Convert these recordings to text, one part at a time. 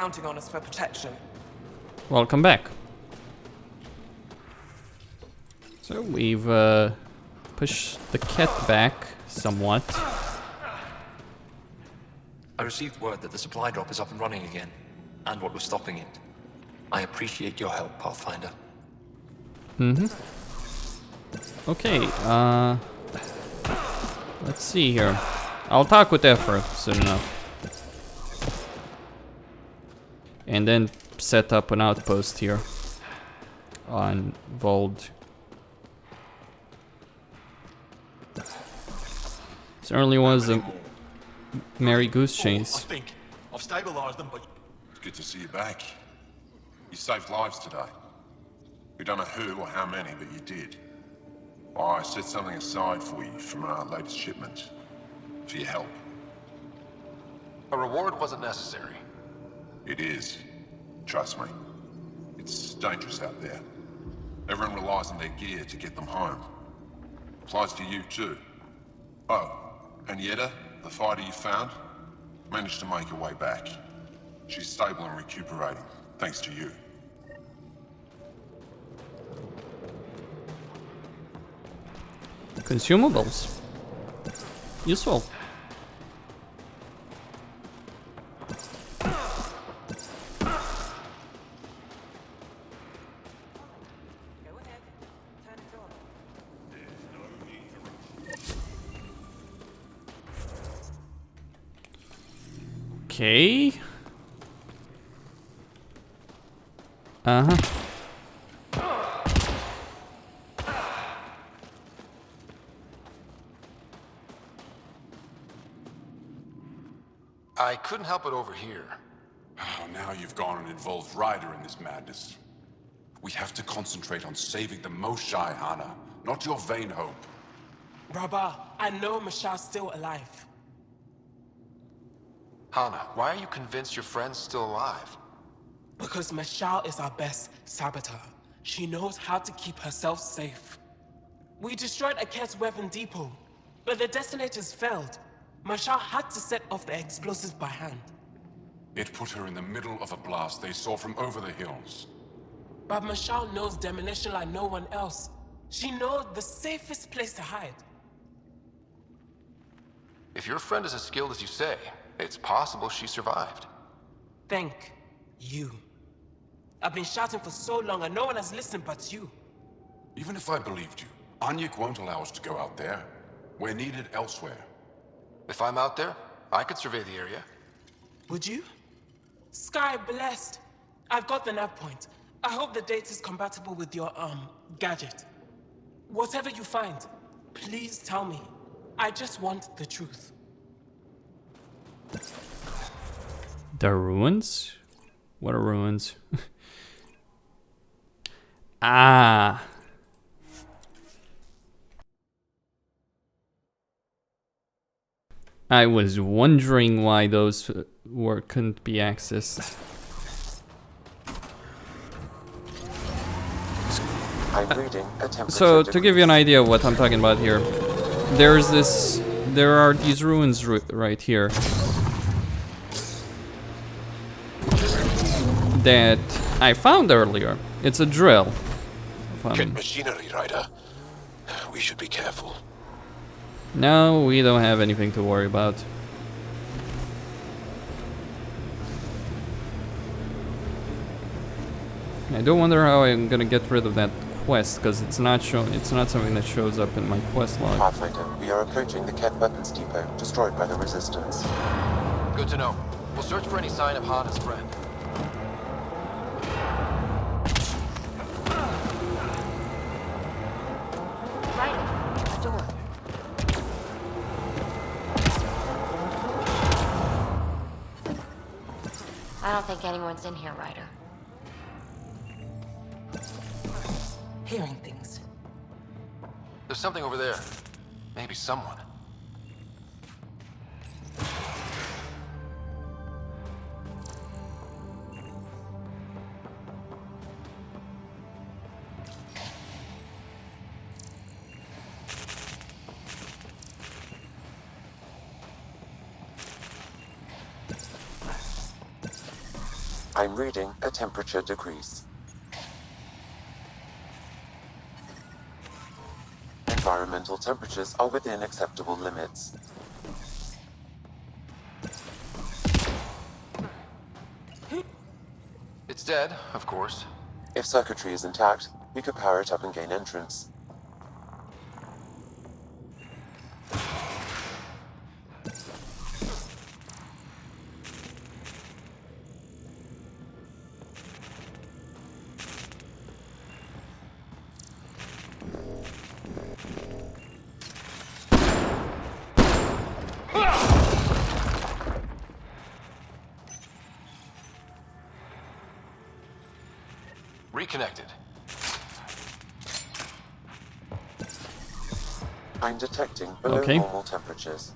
counting on us for protection. Welcome back. So we've pushed the cat back somewhat. I received word that the supply drop is up and running again, and what was stopping it. I appreciate your help, Pathfinder. Okay, let's see here. I'll talk with Efrah soon enough. And then set up an outpost here on Voeld. Certainly was a merry goose chase. I think I've stabilized them, but It's good to see you back. You saved lives today. We don't know who or how many, but you did. I set something aside for you from our latest shipment. For your help. a reward wasn't necessary. It is. Trust me. It's dangerous out there. Everyone relies on their gear to get them home. Applies to you too. Oh, and Yetta, the fighter you found, managed to make her way back. She's stable and recuperating, thanks to you. Consumables. Useful. Okay. Uh-huh. I couldn't help it over here. Oh, now you've gone and involved Ryder in this madness. We have to concentrate on saving the Moshai, Hana, not your vain hope. Rabba, I know Mashal's still alive. Hana, why are you convinced your friend's still alive? Because Mashal is our best saboteur. She knows how to keep herself safe. We destroyed Aket's weapon depot, but the detonators failed. Mashal had to set off the explosives by hand. It put her in the middle of a blast they saw from over the hills. But Mashal knows demolition like no one else. She knows the safest place to hide. If your friend is as skilled as you say, it's possible she survived. Thank you. I've been shouting for so long and no one has listened but you. Even if I believed you, Anyik won't allow us to go out there. We're needed elsewhere. If I'm out there, I could survey the area. Would you? Sky blessed. I've got the nav point. I hope the data's compatible with your, gadget. Whatever you find, please tell me. I just want the truth. The ruins? What are ruins? Ah. I was wondering why those couldn't be accessed. I'm reading a temperature So to give you an idea of what I'm talking about here, there are these ruins right here that I found earlier. It's a drill. Get machinery, Ryder. We should be careful. No, we don't have anything to worry about. I do wonder how I'm gonna get rid of that quest, because it's not something that shows up in my quest log. Pathfinder, we are approaching the Ket weapons depot, destroyed by the Resistance. Good to know. We'll search for any sign of Hana's friend. Right, a door. I don't think anyone's in here, Ryder. Hearing things. There's something over there. Maybe someone. I'm reading a temperature decrease. Environmental temperatures are within acceptable limits. It's dead, of course. If circuitry is intact, we could power it up and gain entrance. Reconnected. I'm detecting below Okay. normal temperatures.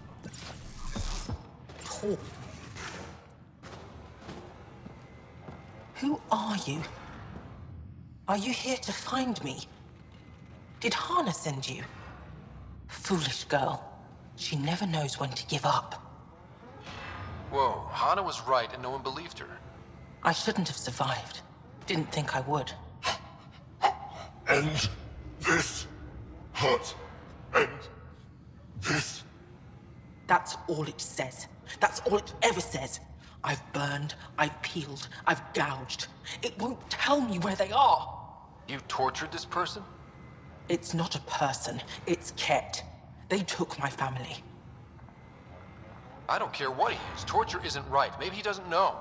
Paul. Who are you? Are you here to find me? Did Hana send you? Foolish girl. She never knows when to give up. Whoa, Hana was right and no one believed her. I shouldn't have survived. Didn't think I would. End this hurt. End this. That's all it says. That's all it ever says. I've burned, I've peeled, I've gouged. It won't tell me where they are. You tortured this person? It's not a person, it's Ket. They took my family. I don't care what he is. Torture isn't right. Maybe he doesn't know.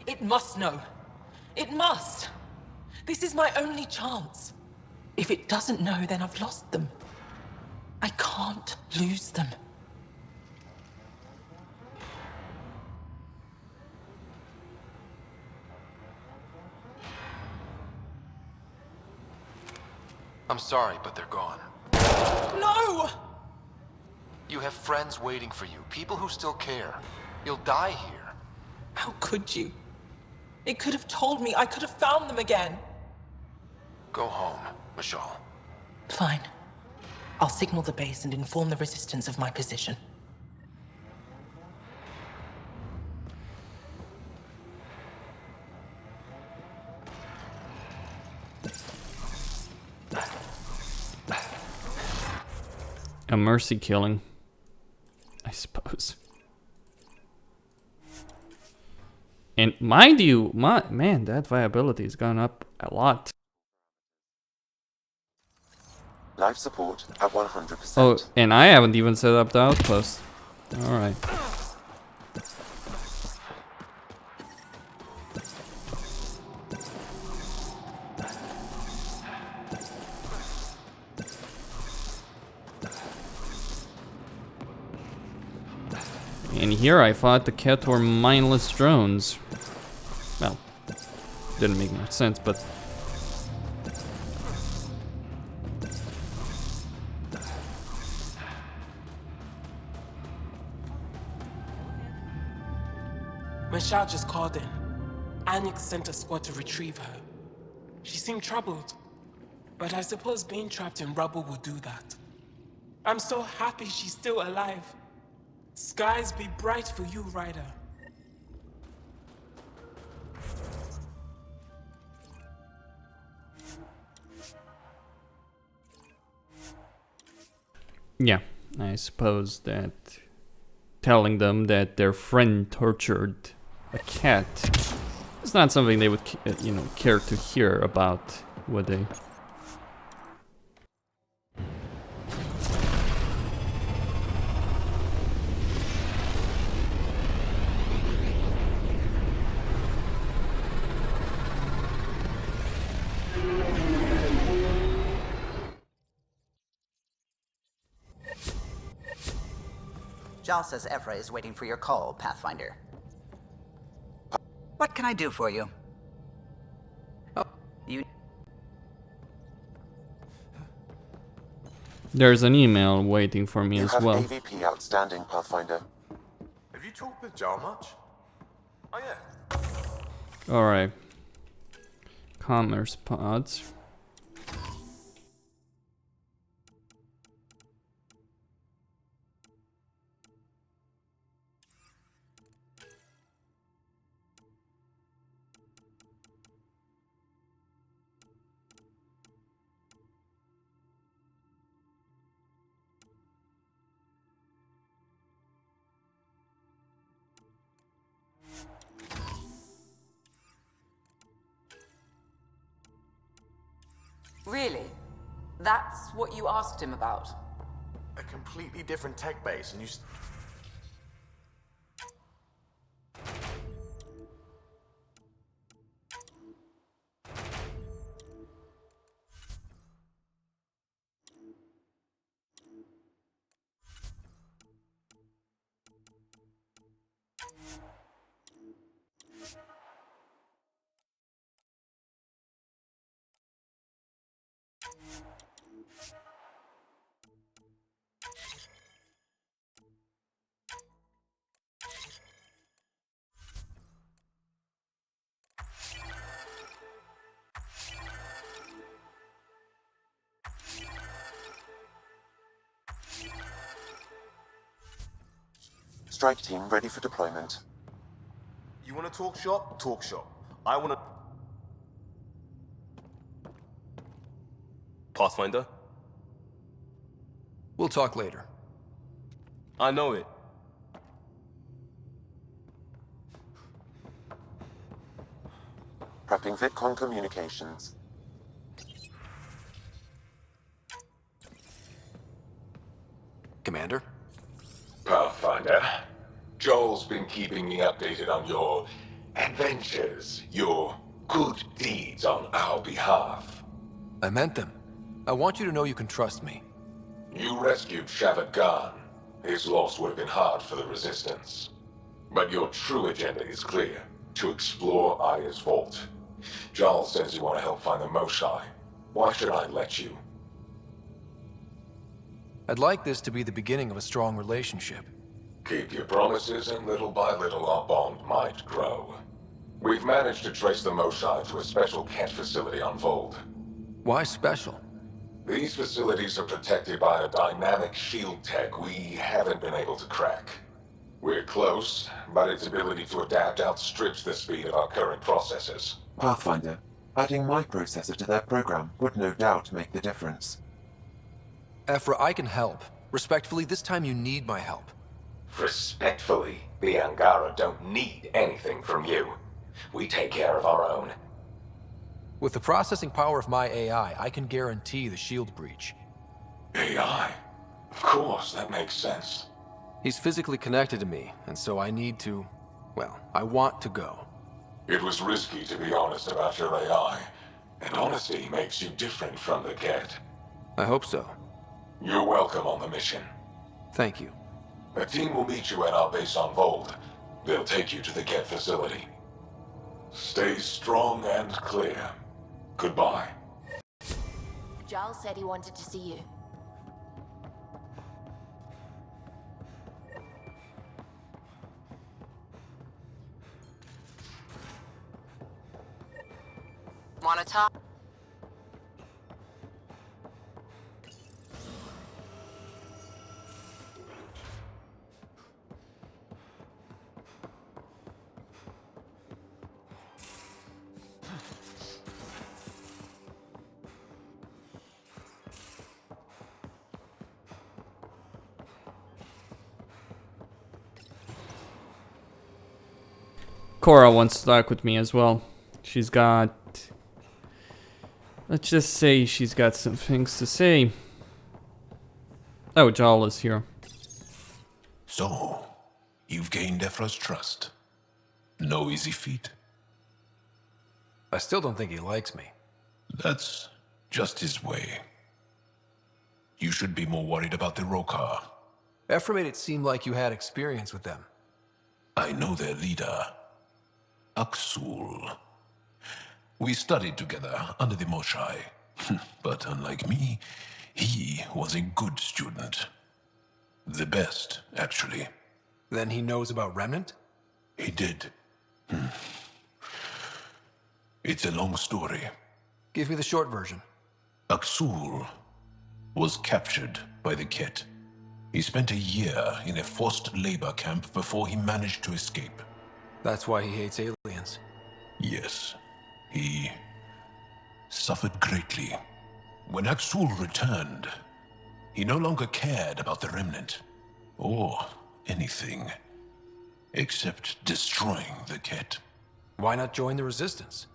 It must know. It must. This is my only chance. If it doesn't know, then I've lost them. I can't lose them. I'm sorry, but they're gone. No! You have friends waiting for you, people who still care. You'll die here. How could you? It could have told me I could have found them again. Go home, Mashal. Fine. I'll signal the base and inform the Resistance of my position. A mercy killing, I suppose. And mind you, man, that viability has gone up a lot. Life support at 100%. Oh, and I haven't even set up the outpost. Alright. And here I thought the Ket were mindless drones. Well, didn't make much sense, but... Michelle just called in. Anix sent a squad to retrieve her. She seemed troubled, but I suppose being trapped in rubble will do that. I'm so happy she's still alive. Skies be bright for you, Ryder. Yeah, I suppose that telling them that their friend tortured a cat is not something they would, you know, care to hear about, would they? Jal says Efrah is waiting for your call, Pathfinder. What can I do for you? Oh, you... There's an email waiting for me You as have well. AVP outstanding, Pathfinder. Have you talked with Jar much? Oh yeah. Alright. Commerce pods. Really? That's what you asked him about? A completely different tech base, and you... Strike team ready for deployment. You want to talk shop? Talk shop. I want to... Pathfinder? We'll talk later. I know it. Prepping VidCon communications. Commander? Pathfinder, Joel's been keeping me updated on your adventures, your good deeds on our behalf. I meant them. I want you to know you can trust me. You rescued Shavad Khan. His loss would have been hard for the Resistance. But your true agenda is clear. To explore Aya's vault. Joel says you want to help find the Moshae. Why should I let you? I'd like this to be the beginning of a strong relationship. Keep your promises, and little by little our bond might grow. We've managed to trace the Moshae to a special cat facility on Voeld. Why special? These facilities are protected by a dynamic shield tech we haven't been able to crack. We're close, but its ability to adapt outstrips the speed of our current processors. Pathfinder, adding my processor to their program would no doubt make the difference. Efrah, I can help. Respectfully, this time you need my help. Respectfully, the Angara don't need anything from you. We take care of our own. With the processing power of my AI, I can guarantee the shield breach. AI? Of course, that makes sense. He's physically connected to me, and so I need to... well, I want to go. It was risky to be honest about your AI, and honesty makes you different from the cat. I hope so. You're welcome on the mission. Thank you. A team will meet you at our base on Voeld. They'll take you to the cat facility. Stay strong and clear. Goodbye. Giles said he wanted to see you. Wanna talk? Cora wants to talk with me as well. She's got... let's just say she's got some things to say. Oh, Jal is here. So, you've gained Efrah's trust. No easy feat. I still don't think he likes me. That's just his way. You should be more worried about the Rokar. Efrah made it seem like you had experience with them. I know their leader, Aksul. We studied together under the Moshae. But unlike me, he was a good student. The best, actually. Then he knows about Remnant? He did. It's a long story. Give me the short version. Aksul was captured by the Ket. He spent a year in a forced labor camp before he managed to escape. That's why he hates aliens. Yes. He suffered greatly. When Aksul returned, he no longer cared about the Remnant, or anything, except destroying the Ket. Why not join the Resistance?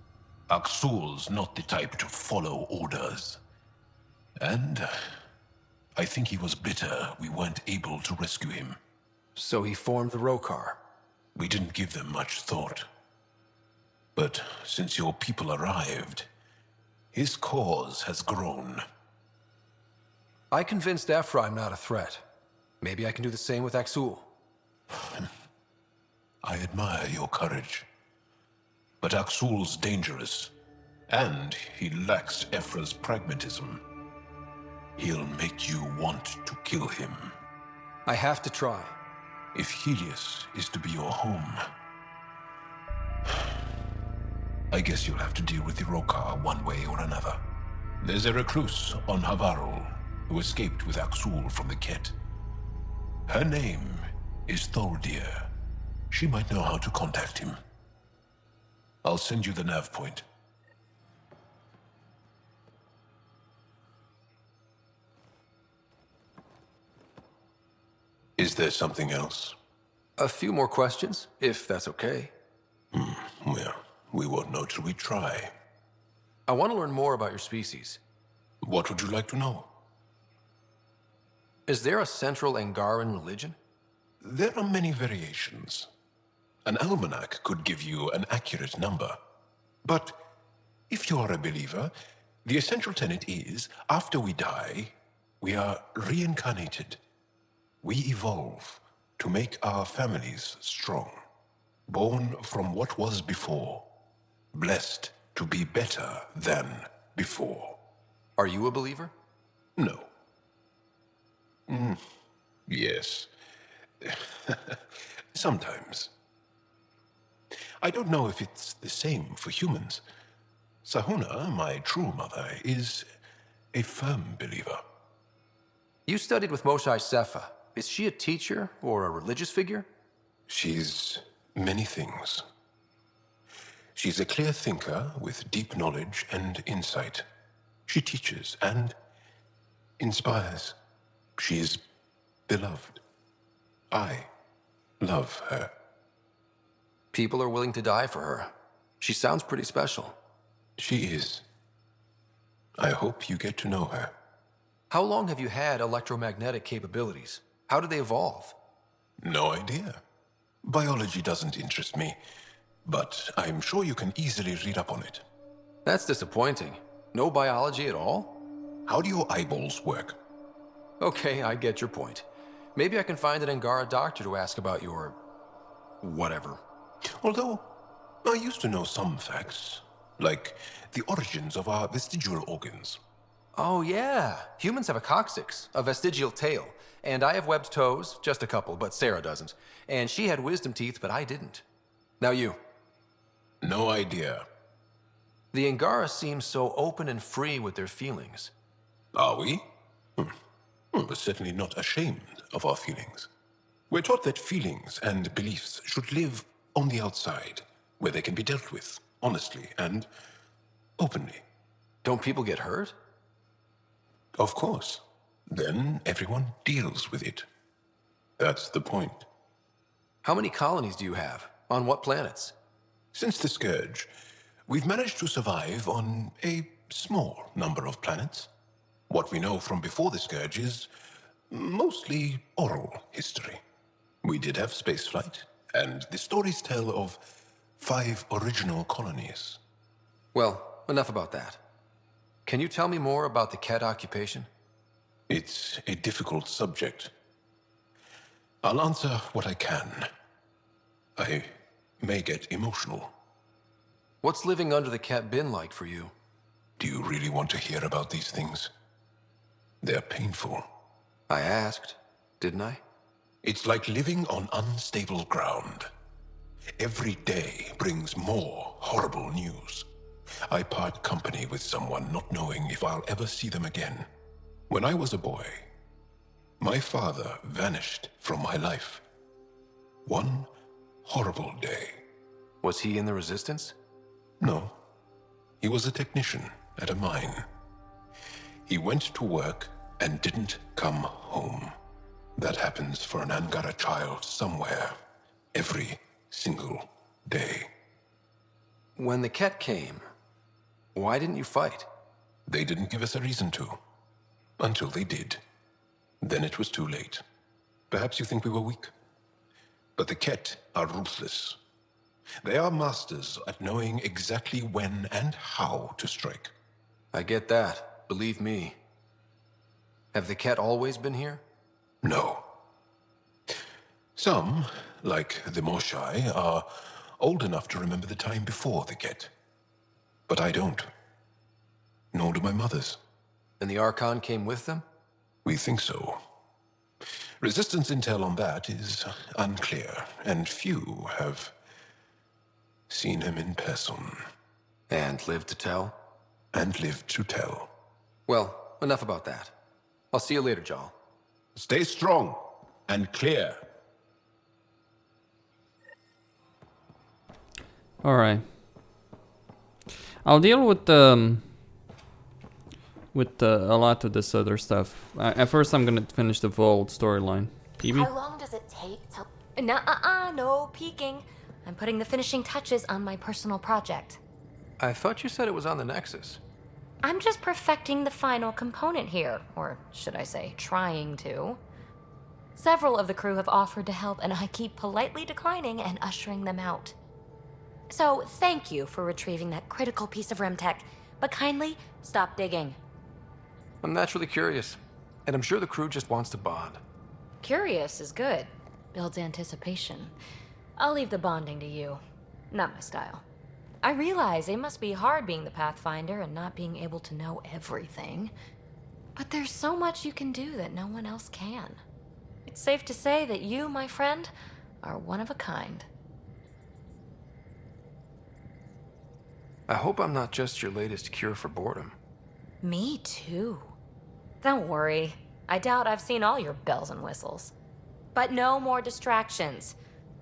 Aksul's not the type to follow orders. And I think he was bitter we weren't able to rescue him. So he formed the Rokar. We didn't give them much thought. But since your people arrived, his cause has grown. I convinced Efrah I'm not a threat. Maybe I can do the same with Axul. I admire your courage. But Axul's dangerous, and he lacks Efrah's pragmatism. He'll make you want to kill him. I have to try. If Helios is to be your home, I guess you'll have to deal with the Rokar one way or another. There's a recluse on Havarul who escaped with Axul from the Ket. Her name is Tholdir. She might know how to contact him. I'll send you the nav point. Is there something else? A few more questions, if that's okay. Well, we won't know till we try. I want to learn more about your species. What would you like to know? Is there a central Angaran religion? There are many variations. An almanac could give you an accurate number. But if you are a believer, the essential tenet is, after we die, we are reincarnated. We evolve to make our families strong, born from what was before, blessed to be better than before. Are you a believer? No. Yes. Sometimes. I don't know if it's the same for humans. Sahuna, my true mother, is a firm believer. You studied with Moshae Sefa. Is she a teacher or a religious figure? She's many things. She's a clear thinker with deep knowledge and insight. She teaches and inspires. She's beloved. I love her. People are willing to die for her. She sounds pretty special. She is. I hope you get to know her. How long have you had electromagnetic capabilities? How did they evolve? No idea. Biology doesn't interest me, but I'm sure you can easily read up on it. That's disappointing. No biology at all? How do your eyeballs work? Okay, I get your point. Maybe I can find an Angara doctor to ask about your... whatever. Although, I used to know some facts, like the origins of our vestigial organs. Oh yeah, humans have a coccyx, a vestigial tail, and I have webbed toes, just a couple, but Sarah doesn't. And she had wisdom teeth, but I didn't. Now you. No idea. The Angara seem so open and free with their feelings. Are we? We're certainly not ashamed of our feelings. We're taught that feelings and beliefs should live on the outside, where they can be dealt with, honestly and openly. Don't people get hurt? Of course. Then everyone deals with it. That's the point. How many colonies do you have? On what planets? Since the Scourge, we've managed to survive on a small number of planets. What we know from before the Scourge is mostly oral history. We did have spaceflight, and the stories tell of 5 original colonies. Well, enough about that. Can you tell me more about the Ket occupation? It's a difficult subject. I'll answer what I can. I may get emotional. What's living under the Ket been like for you? Do you really want to hear about these things? They're painful. I asked, didn't I? It's like living on unstable ground. Every day brings more horrible news. I part company with someone not knowing if I'll ever see them again. When I was a boy, my father vanished from my life. One horrible day. Was he in the Resistance? No. He was a technician at a mine. He went to work and didn't come home. That happens for an Angara child somewhere, every single day. When the Ket came, why didn't you fight? They didn't give us a reason to. Until they did. Then it was too late. Perhaps you think we were weak. But the Ket are ruthless. They are masters at knowing exactly when and how to strike. I get that. Believe me. Have the Ket always been here? No. Some, like the Moshai, are old enough to remember the time before the Ket. But I don't. Nor do my mothers. And the Archon came with them? We think so. Resistance intel on that is unclear, and few have seen him in person. And lived to tell? And lived to tell. Well, enough about that. I'll see you later, Jarl. Stay strong and clear. Alright. I'll deal with a lot of this other stuff. At first I'm gonna finish the Voeld storyline. PB? How long does it take to... no peeking. I'm putting the finishing touches on my personal project. I thought you said it was on the Nexus. I'm just perfecting the final component here, or should I say, trying to. Several of the crew have offered to help, and I keep politely declining and ushering them out. So, thank you for retrieving that critical piece of Remtech, but kindly stop digging. I'm naturally curious, and I'm sure the crew just wants to bond. Curious is good. Builds anticipation. I'll leave the bonding to you. Not my style. I realize it must be hard being the Pathfinder and not being able to know everything. But there's so much you can do that no one else can. It's safe to say that you, my friend, are one of a kind. I hope I'm not just your latest cure for boredom. Me too. Don't worry. I doubt I've seen all your bells and whistles. But no more distractions.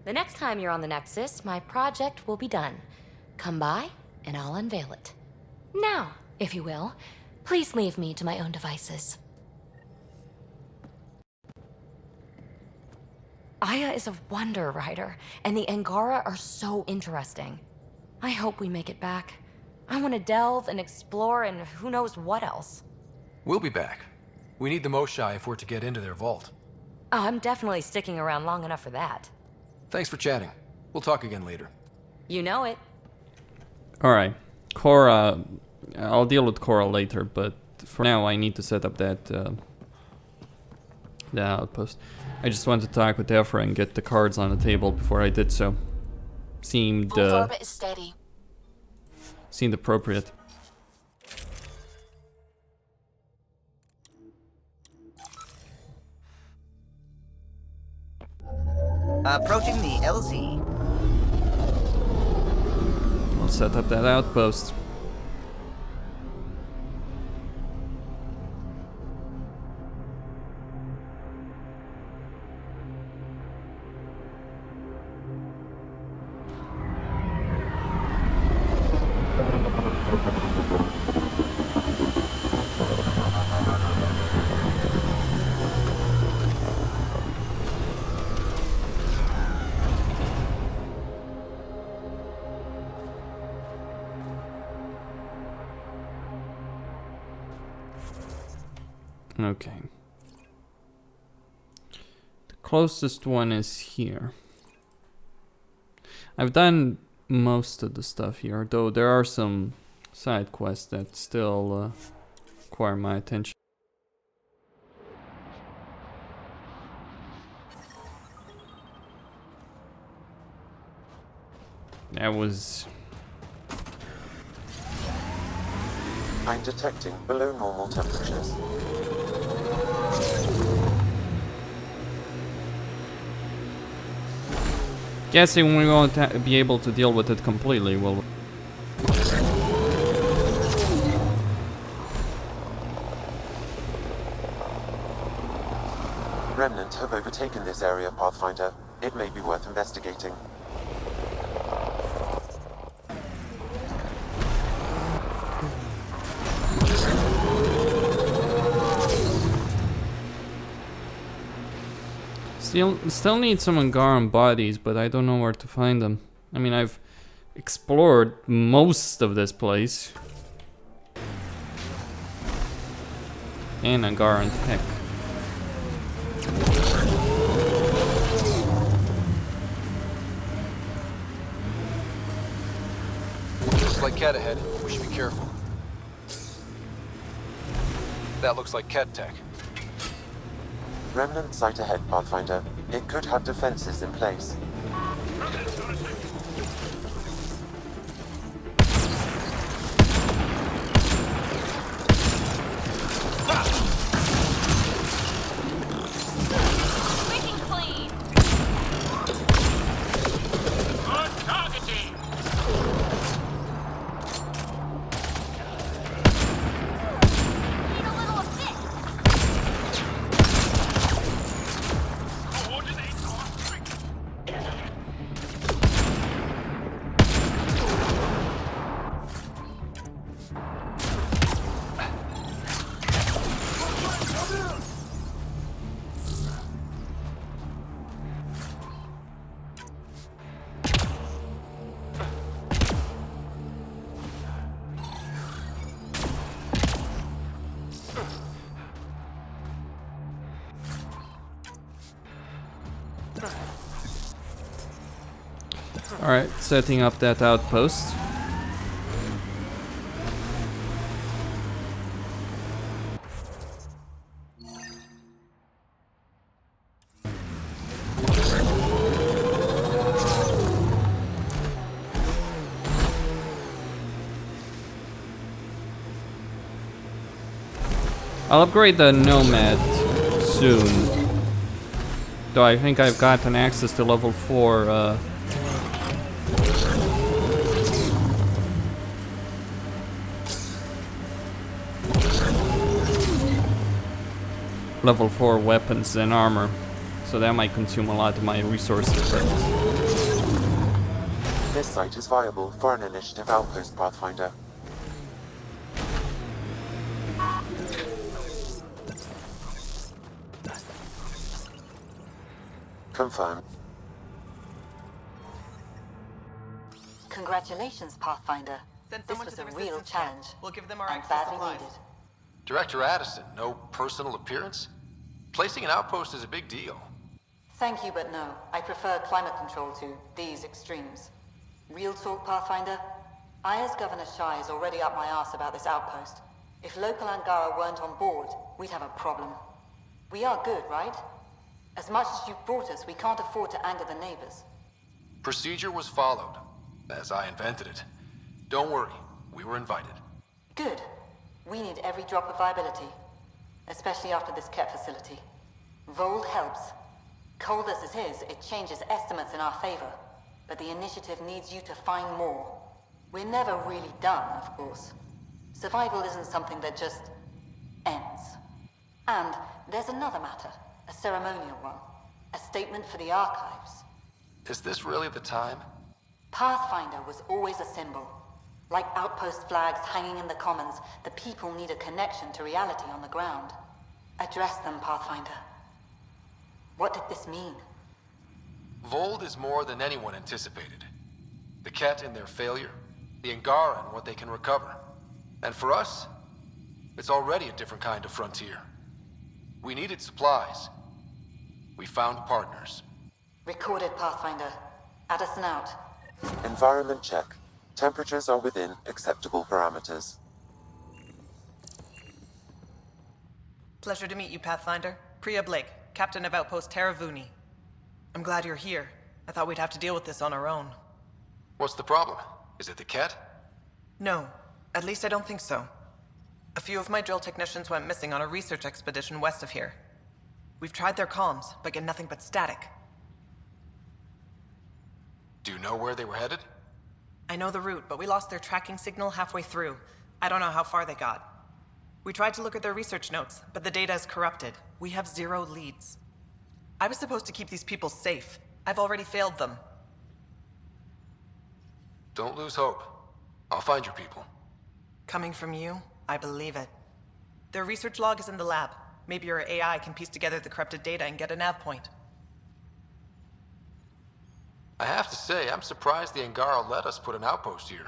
The next time you're on the Nexus, my project will be done. Come by, and I'll unveil it. Now, if you will, please leave me to my own devices. Aya is a wonder rider, and the Angara are so interesting. I hope we make it back. I want to delve and explore and who knows what else. We'll be back. We need the Moshai if we're to get into their vault. I'm definitely sticking around long enough for that. Thanks for chatting. We'll talk again later. You know it. Alright. Cora, I'll deal with Cora later, but for now I need to set up that the outpost. I just wanted to talk with Efrah and get the cards on the table before I did so. Seemed orbit is steady. Seemed appropriate. Approaching the LZ. I'll set up that outpost. Okay. The closest one is here. I've done most of the stuff here, though there are some side quests that still require my attention. That was... I'm detecting below normal temperatures. Guessing we won't be able to deal with it completely, will we? Remnant have overtaken this area, Pathfinder. It may be worth investigating. Still need some Angaran bodies, but I don't know where to find them. I mean, I've explored most of this place. And Angaran tech. Looks like Ket ahead. We should be careful. That looks like Ket tech. Remnant site ahead, Pathfinder. It could have defenses in place. Alright, setting up that outpost. I'll upgrade the Nomad soon. Though I think I've gotten access to level 4 level 4 weapons and armor, so that might consume a lot of my resources. But this site is viable for an initiative outpost, Pathfinder. Confirmed. Congratulations, Pathfinder. This was a real challenge. We'll give them our and extra badly supplies. needed. Director Addison, no personal appearance? Placing an outpost is a big deal. Thank you, but no. I prefer climate control to these extremes. Real talk, Pathfinder? I, as Governor Shai, is already up my arse about this outpost. If local Angara weren't on board, we'd have a problem. We are good, right? As much as you've brought us, we can't afford to anger the neighbors. Procedure was followed, as I invented it. Don't worry, we were invited. Good. We need every drop of viability, especially after this Ket facility. Voeld helps. Cold as it is, it changes estimates in our favor, but the initiative needs you to find more. We're never really done, of course. Survival isn't something that just ends. And there's another matter, a ceremonial one, a statement for the archives. Is this really the time? Pathfinder was always a symbol. Like outpost flags hanging in the commons, the people need a connection to reality on the ground. Address them, Pathfinder. What did this mean? Voeld is more than anyone anticipated. The Ket in their failure, the Angaran what they can recover. And for us, it's already a different kind of frontier. We needed supplies. We found partners. Recorded, Pathfinder. Addison out. Environment check. Temperatures are within acceptable parameters. Pleasure to meet you, Pathfinder. Priya Blake, Captain of Outpost Taravuni. I'm glad you're here. I thought we'd have to deal with this on our own. What's the problem? Is it the Ket? No. At least I don't think so. A few of my drill technicians went missing on a research expedition west of here. We've tried their comms, but get nothing but static. Do you know where they were headed? I know the route, but we lost their tracking signal halfway through. I don't know how far they got. We tried to look at their research notes, but the data is corrupted. We have 0 leads. I was supposed to keep these people safe. I've already failed them. Don't lose hope. I'll find your people. Coming from you, I believe it. Their research log is in the lab. Maybe your AI can piece together the corrupted data and get a nav point. I have to say, I'm surprised the Angara let us put an outpost here.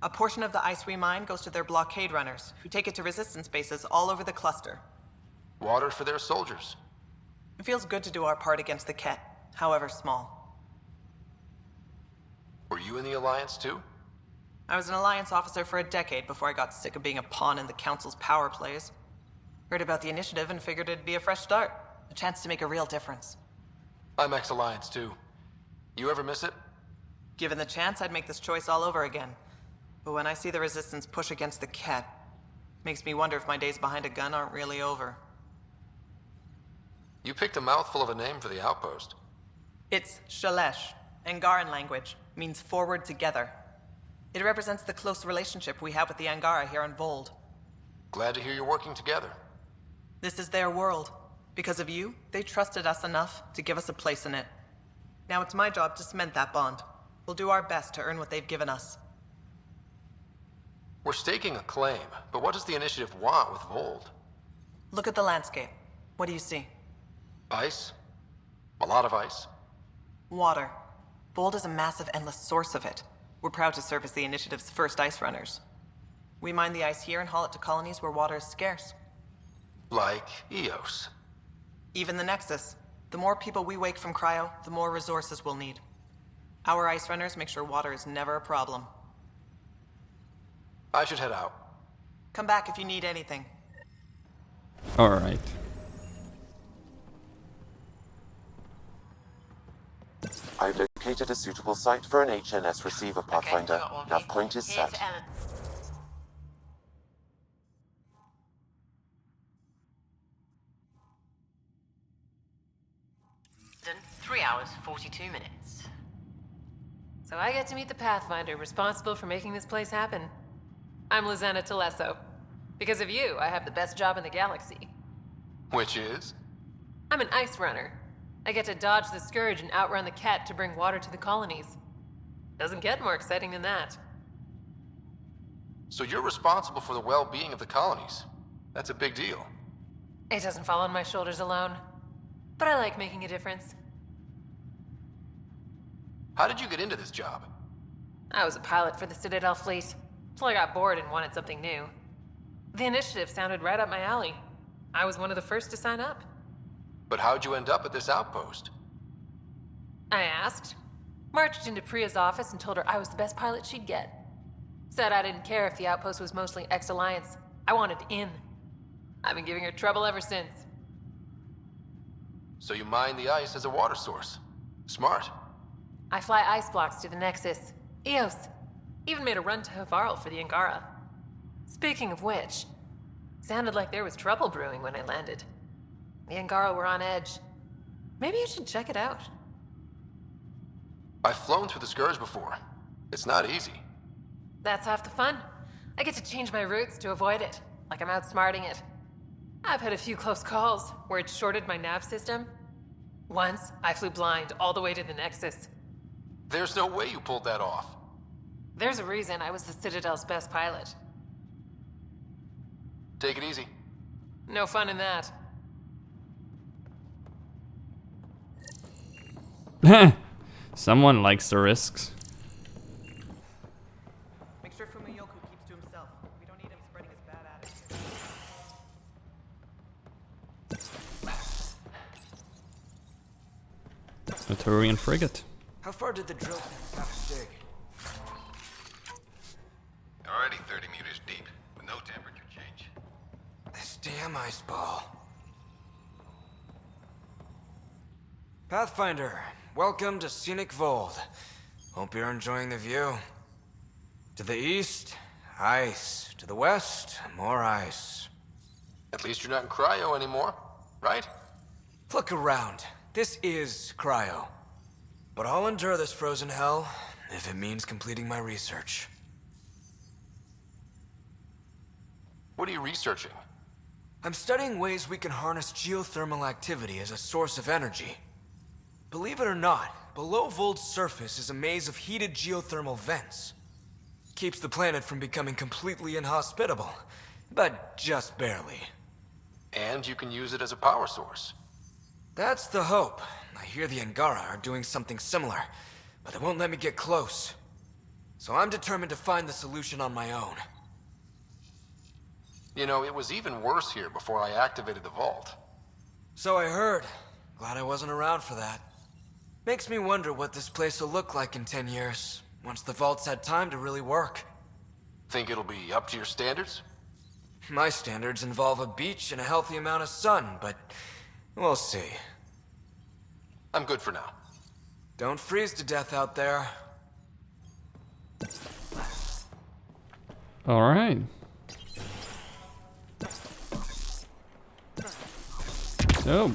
A portion of the ice we mine goes to their blockade runners, who take it to resistance bases all over the cluster. Water for their soldiers. It feels good to do our part against the Ket, however small. Were you in the Alliance too? I was an Alliance officer for a decade before I got sick of being a pawn in the Council's power plays. Heard about the Initiative and figured it'd be a fresh start. A chance to make a real difference. I'm ex-Alliance too. You ever miss it? Given the chance, I'd make this choice all over again. But when I see the Resistance push against the Ket, makes me wonder if my days behind a gun aren't really over. You picked a mouthful of a name for the outpost. It's Shalesh. Angaran language. Means forward together. It represents the close relationship we have with the Angara here on Voeld. Glad to hear you're working together. This is their world. Because of you, they trusted us enough to give us a place in it. Now it's my job to cement that bond. We'll do our best to earn what they've given us. We're staking a claim, but what does the Initiative want with Voeld? Look at the landscape. What do you see? Ice. A lot of ice. Water. Voeld is a massive, endless source of it. We're proud to serve as the Initiative's first ice runners. We mine the ice here and haul it to colonies where water is scarce. Like Eos. Even the Nexus. The more people we wake from cryo, the more resources we'll need. Our ice runners make sure water is never a problem. I should head out. Come back if you need anything. Alright. I've located a suitable site for an HNS receiver, Pathfinder. Nav point is set. 3 hours, 42 minutes. So I get to meet the Pathfinder responsible for making this place happen. I'm Lizana Telesso. Because of you, I have the best job in the galaxy. Which is? I'm an ice runner. I get to dodge the Scourge and outrun the Ket to bring water to the colonies. Doesn't get more exciting than that. So you're responsible for the well-being of the colonies. That's a big deal. It doesn't fall on my shoulders alone. But I like making a difference. How did you get into this job? I was a pilot for the Citadel fleet, till I got bored and wanted something new. The Initiative sounded right up my alley. I was one of the first to sign up. But how'd you end up at this outpost? I asked. Marched into Priya's office and told her I was the best pilot she'd get. Said I didn't care if the outpost was mostly ex-Alliance. I wanted in. I've been giving her trouble ever since. So you mine the ice as a water source. Smart. I fly ice blocks to the Nexus. Eos. Even made a run to Havarl for the Angara. Speaking of which, sounded like there was trouble brewing when I landed. The Angara were on edge. Maybe you should check it out. I've flown through the Scourge before. It's not easy. That's half the fun. I get to change my routes to avoid it, like I'm outsmarting it. I've had a few close calls where it shorted my nav system. Once, I flew blind all the way to the Nexus. There's no way you pulled that off. There's a reason I was the Citadel's best pilot. Take it easy. No fun in that. Someone likes the risks. Make sure Fumiyoku keeps to himself. We don't need him spreading his bad attitude. A Turian frigate. How far did the drill have to dig? Already 30 meters deep, with no temperature change. This damn ice ball. Pathfinder, welcome to scenic Voeld. Hope you're enjoying the view. To the east, ice. To the west, more ice. At least you're not in cryo anymore, right? Look around. This is cryo. But I'll endure this frozen hell if it means completing my research. What are you researching? I'm studying ways we can harness geothermal activity as a source of energy. Believe it or not, below Voeld's surface is a maze of heated geothermal vents. Keeps the planet from becoming completely inhospitable, but just barely. And you can use it as a power source. That's the hope. I hear the Angara are doing something similar, but they won't let me get close. So I'm determined to find the solution on my own. You know, it was even worse here before I activated the vault. So I heard. Glad I wasn't around for that. Makes me wonder what this place will look like in 10 years, once the vault's had time to really work. Think it'll be up to your standards? My standards involve a beach and a healthy amount of sun, but we'll see. I'm good for now. Don't freeze to death out there. All right. So.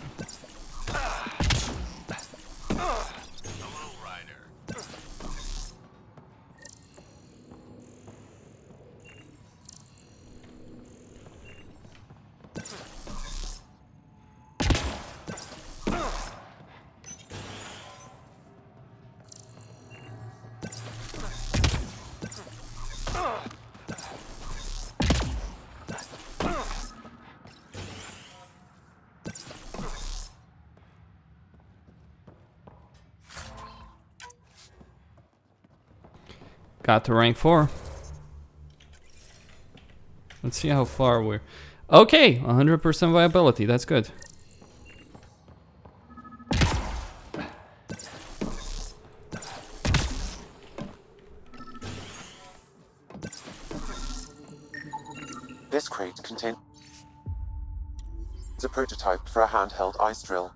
Got to rank 4. Let's see how far we're... Okay, 100% viability, that's good. This crate contains a prototype for a handheld ice drill.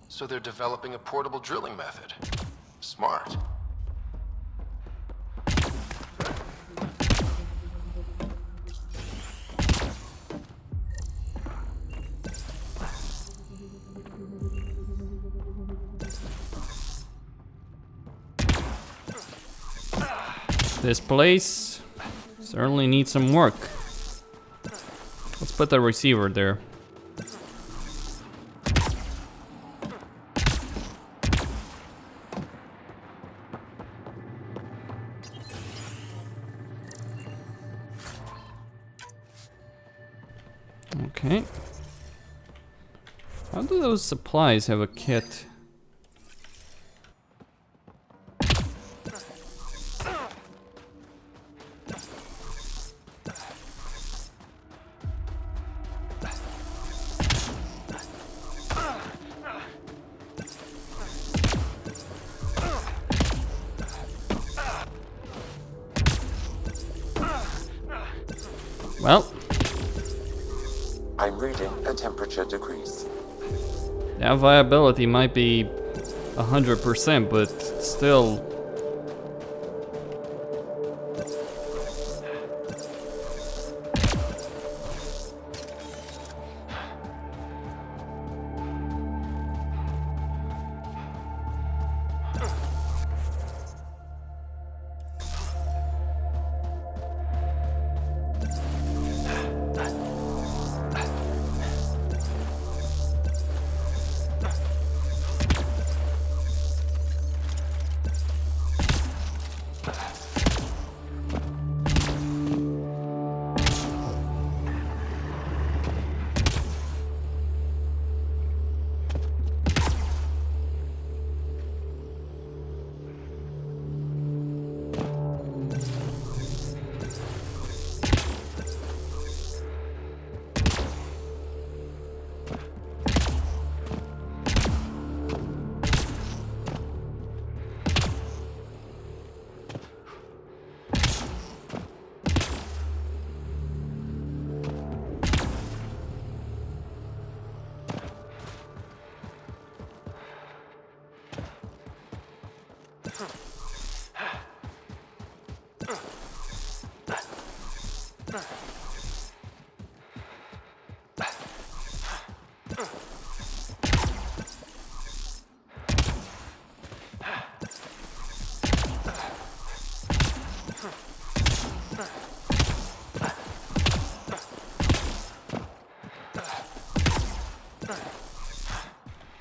So they're developing a portable drilling method. Smart. This place certainly needs some work. Let's put the receiver there. Okay. How do those supplies have a kit? Well, I'm reading a temperature decrease. that viability might be 100%, but still.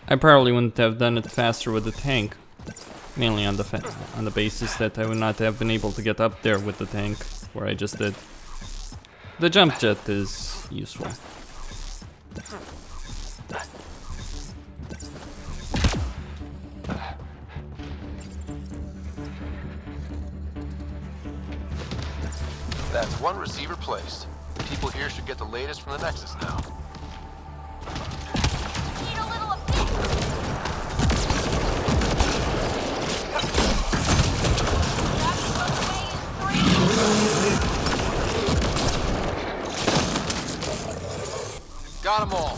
I probably wouldn't have done it faster with the tank, mainly on the basis that I would not have been able to get up there with the tank, where I just did. The jump jet is useful. That's one receiver placed. People here should get the latest from the Nexus now. Need a little of this. Got them all.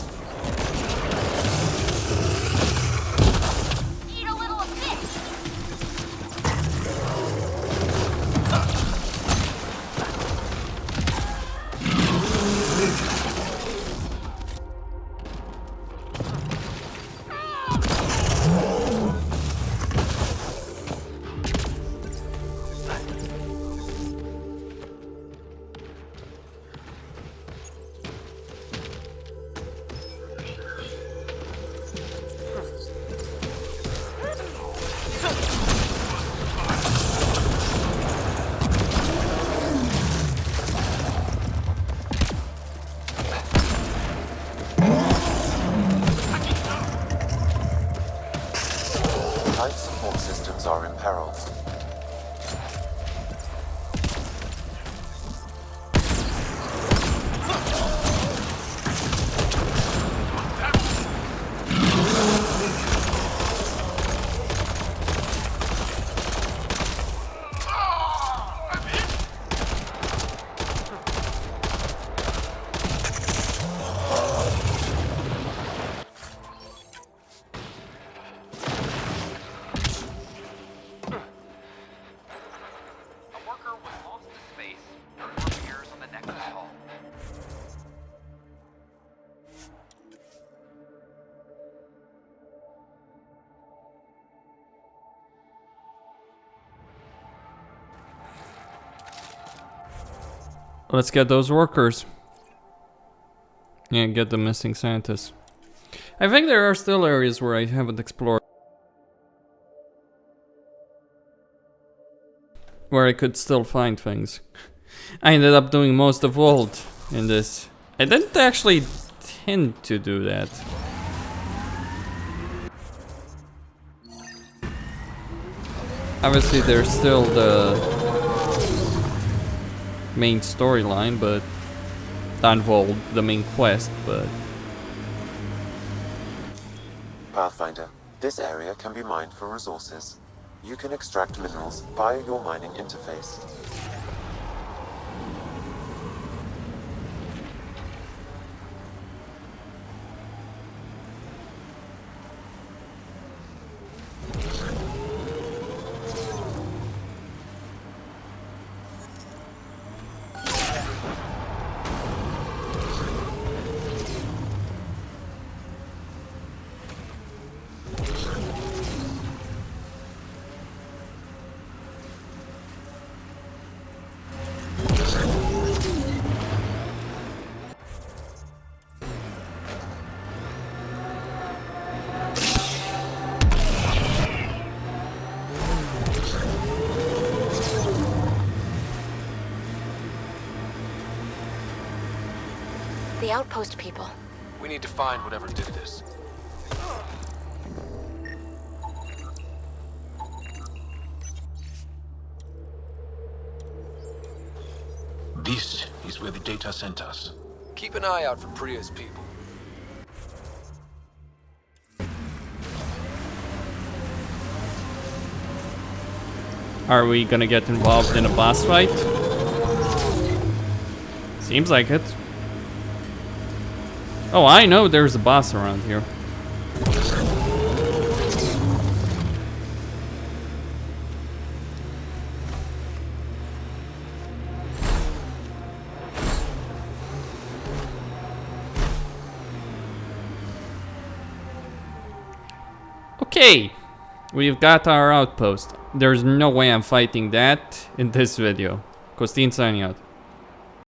Need a little of this. Life support systems are in peril. Let's get those workers. And get the missing scientists. I think there are still areas where I haven't explored. Where I could still find things. I ended up doing most of Voeld in this. I didn't actually tend to do that. Obviously there's still the main storyline, but not Voeld, the main quest, but Pathfinder, this area can be mined for resources. You can extract minerals via your mining interface. The outpost people. We need to find whatever did this. This is where the data sent us. Keep an eye out for Priya's people. are we gonna get involved in a boss fight? Seems like it. Oh, I know there's a boss around here. Okay, we've got our outpost. There's no way I'm fighting that in this video. Costin signing out.